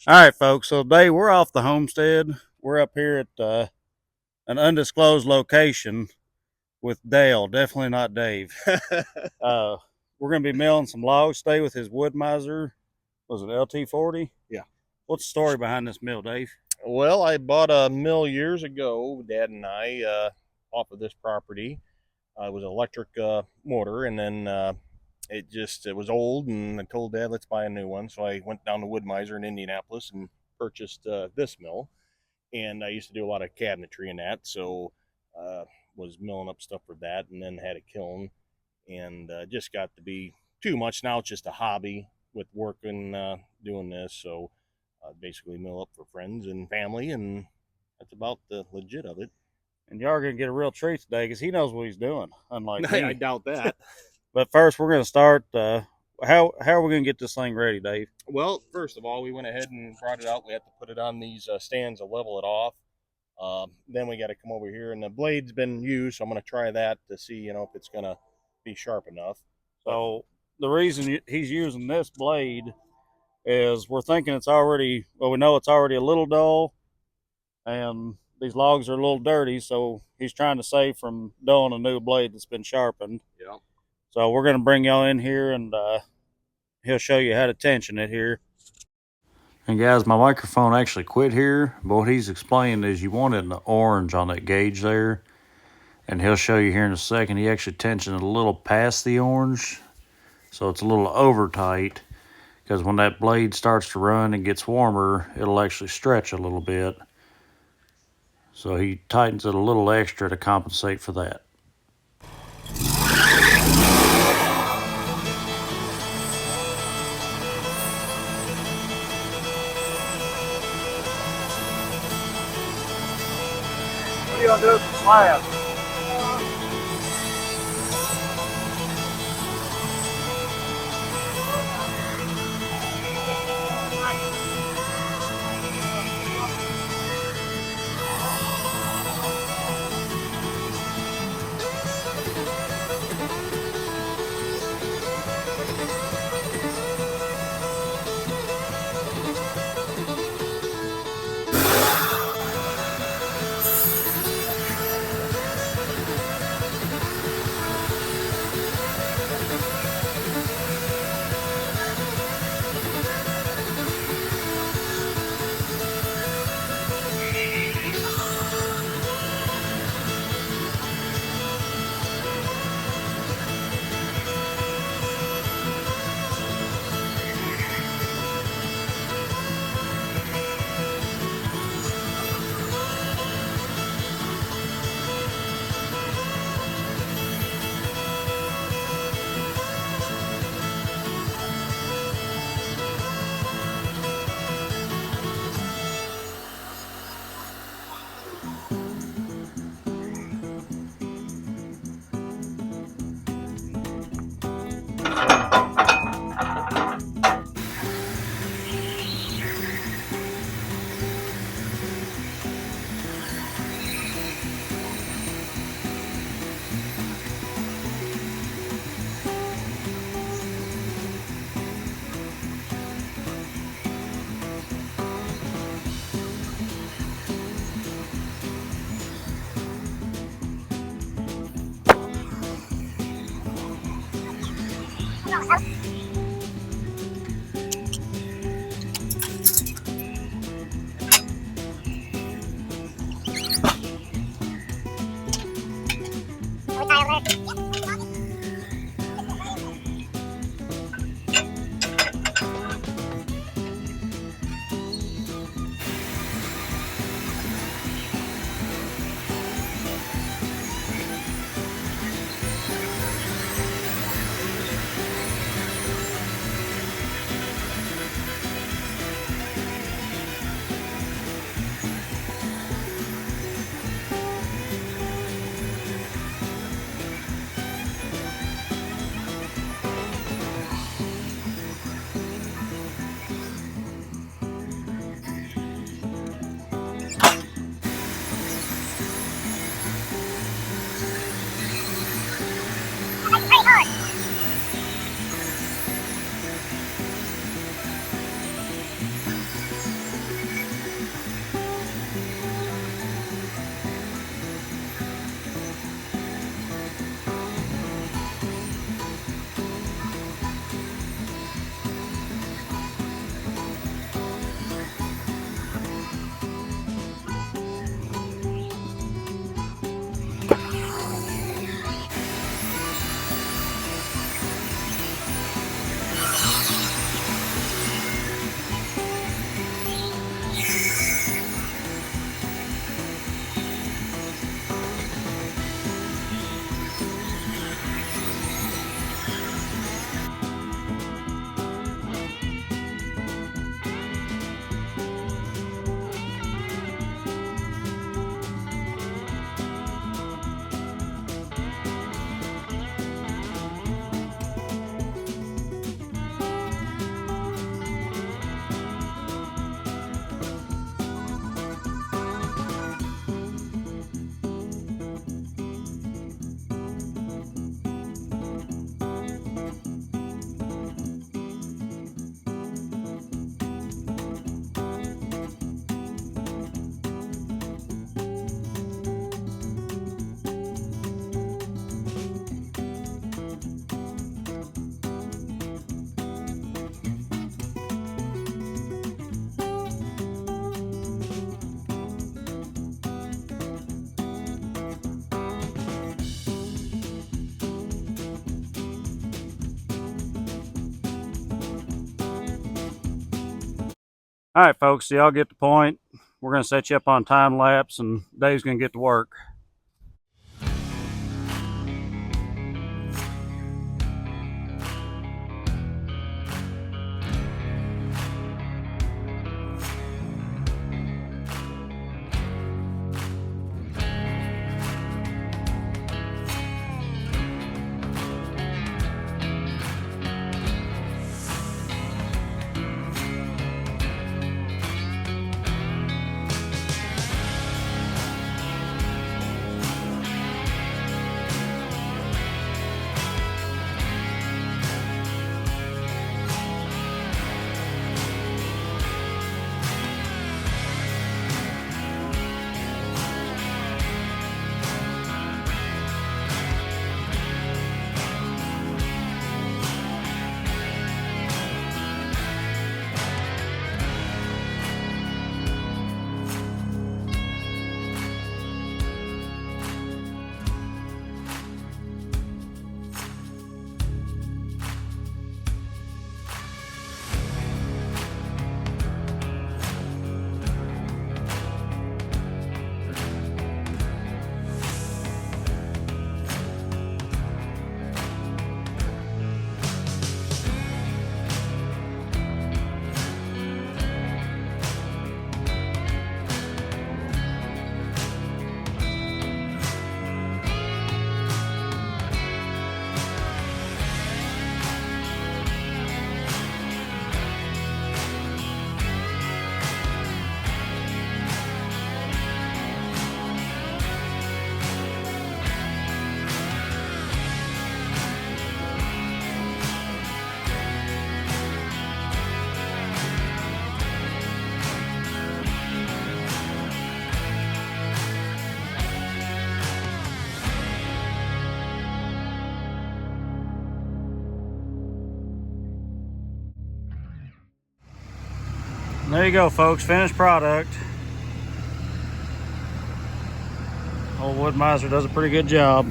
All right, folks. So today we're off the homestead. We're up here at an undisclosed location with Dale. Definitely not Dave. Uh, we're going to be milling some logs today with his woodmizer. Was it LT40? Yeah. What's the story behind this mill, Dave? Well, I bought a mill years ago, Dad and I, off of this property. It was an electric motor, and then it was old, and I told Dad, let's buy a new one. So I went down to Woodmizer in Indianapolis and purchased this mill. And I used to do a lot of cabinetry in that, so was milling up stuff for that, and then had a kiln, and just got to be too much. Now it's just a hobby with work and doing this, so basically mill up for friends and family, and that's about the legit of it. And you are going to get a real treat today because he knows what he's doing, unlike I me. doubt that. But first, we're going to start. How are we going to get this thing ready, Dave? Well, first of all, we went ahead and brought it out. We have to put it on these stands to level it off. Then we got to come over here, and the blade's been used, so I'm going to try that to see, if it's going to be sharp enough. So the reason he's using this blade is we're thinking it's already, well, we know it's already a little dull, and these logs are a little dirty, so he's trying to save from dulling a new blade that's been sharpened. Yeah. So we're going to bring y'all in here, and he'll show you how to tension it here. And guys, my microphone actually quit here, but what he's explaining is you want it in the orange on that gauge there, and he'll show you here in a second. He actually tensioned it a little past the orange, so it's a little over tight, because when that blade starts to run and gets warmer, it'll actually stretch a little bit. So he tightens it a little extra to compensate for that. What are you gonna do with the slab? All right, folks, so y'all get the point. We're going to set you up on time lapse, and Dave's going to get to work. There you go, folks. Finished product. Old wood mizer does a pretty good job.